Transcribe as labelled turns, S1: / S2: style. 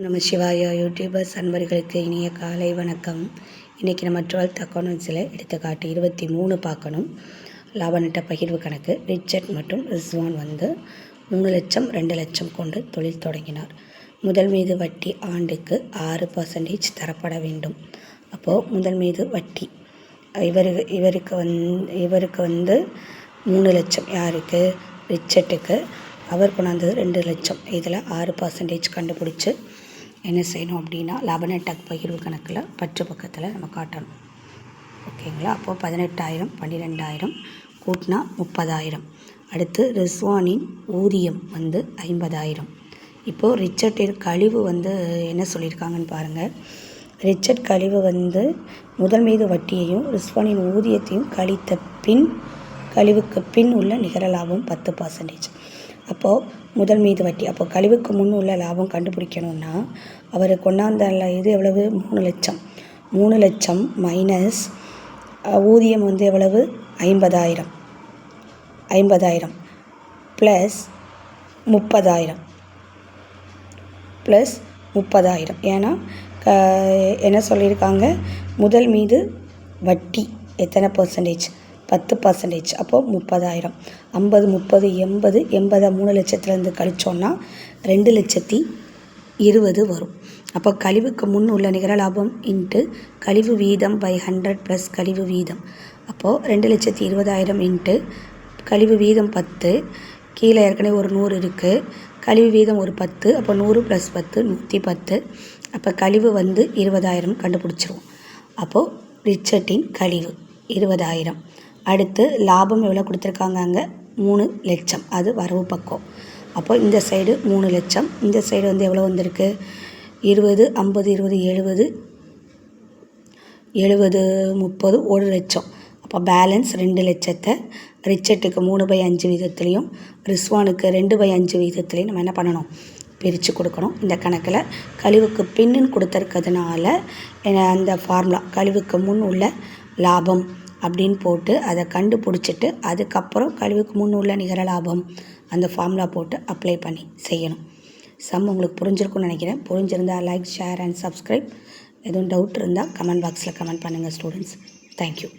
S1: நம்ம சிவாயா யூடியூபர்ஸ் அன்பர்களுக்கு இனிய காலை வணக்கம். இன்றைக்கி நம்ம 12th அக்கௌண்டன்ஸில் எடுத்துக்காட்டு 23 பார்க்கணும். லாப நட்ட பகிர்வு கணக்கு. ரிச்சர்ட் மற்றும் ரிஸ்வான் 3 லட்சம் 2 லட்சம் கொண்டு தொழில் தொடங்கினார். முதல் மீது வட்டி ஆண்டுக்கு 6% தரப்பட வேண்டும். அப்போது முதல் மீது வட்டி இவருக்கு 3 லட்சம், யாருக்கு? ரிச்சர்ட்டுக்கு. அவர் கொண்டாந்தது 2 லட்சம். இதில் 6% கண்டுபிடிச்சி என்ன செய்யணும் அப்படின்னா, லாப நட்ட பகிர்வு கணக்கில் பற்று பக்கத்தில் நம்ம காட்டணும். ஓகேங்களா? அப்போது 18,000 12,000 கூட்டினா 30,000. அடுத்து ரிஸ்வானின் ஊதியம் 50,000. இப்போது ரிச்சர்ட்டின் கழிவு என்ன சொல்லியிருக்காங்கன்னு பாருங்கள். ரிச்சர்ட் கழிவு முதல் மீது வட்டியையும் ரிஸ்வானின் ஊதியத்தையும் கழித்த பின் கழிவுக்கு பின் உள்ள நிகர லாபம் 10%. அப்போது முதல் மீது வட்டி, அப்போது கழிவுக்கு முன் உள்ள லாபம் கண்டுபிடிக்கணும்னா அவர் கொண்டாந்த இது எவ்வளவு? 3 லட்சம். 3 லட்சம் மைனஸ் ஊதியம் எவ்வளவு? 50,000 ப்ளஸ் 30,000 ஏன்னா என்ன சொல்லியிருக்காங்க? முதல் மீது வட்டி எத்தனை பர்சன்டேஜ்? 10%. அப்போது 30,000. 50 30 80 80 3 லட்சத்துலேருந்து கழிச்சோன்னா 2,20,000 வரும். அப்போ கழிவுக்கு முன் உள்ள நிகர லாபம் இன்ட்டு கழிவு வீதம் பை 100 ப்ளஸ் கழிவு வீதம். அப்போது 2,20,000 இன்ட்டு கழிவு வீதம் 10. கீழே ஏற்கனவே ஒரு 100 இருக்குது. கழிவு வீதம் ஒரு 10. அப்போ 100 ப்ளஸ் 10 110. அப்போ கழிவு 20,000 கண்டுபிடிச்சிருவோம். அப்போது ரிச்சர்ட்டின் கழிவு 20,000. அடுத்து லாபம் எவ்வளோ கொடுத்துருக்காங்க? அங்கே 3 லட்சம். அது வரவு பக்கம். அப்போ இந்த சைடு 3 லட்சம், இந்த சைடு எவ்வளோ வந்திருக்கு? 20 50 20 70 70 30 1 லட்சம். அப்போ பேலன்ஸ் 2 லட்சத்தை ரிச்சர்ட்டுக்கு 3/5 வீதத்துலேயும் ரிஸ்வானுக்கு 2/5 வீதத்துலேயும் நம்ம என்ன பண்ணணும்? பிரித்து கொடுக்கணும். இந்த கணக்கில் கழிவுக்கு பின்னுன்னு கொடுத்துருக்கிறதுனால அந்த ஃபார்முலா கழிவுக்கு முன் உள்ள லாபம் அப்படின்னு போட்டு அதை கண்டுபிடிச்சிட்டு அதுக்கப்புறம் கழிவுக்கு முன் உள்ள நிகர லாபம் அந்த ஃபார்முலா போட்டு அப்ளை பண்ணி செய்யணும். சம் உங்களுக்கு புரிஞ்சிருக்கும்னு நினைக்கிறேன். புரிஞ்சிருந்தால் லைக், ஷேர் அண்ட் சப்ஸ்கிரைப். எதுவும் டவுட் இருந்தால் கமெண்ட் பாக்ஸில் கமெண்ட் பண்ணுங்கள் ஸ்டூடெண்ட்ஸ். தேங்க்யூ.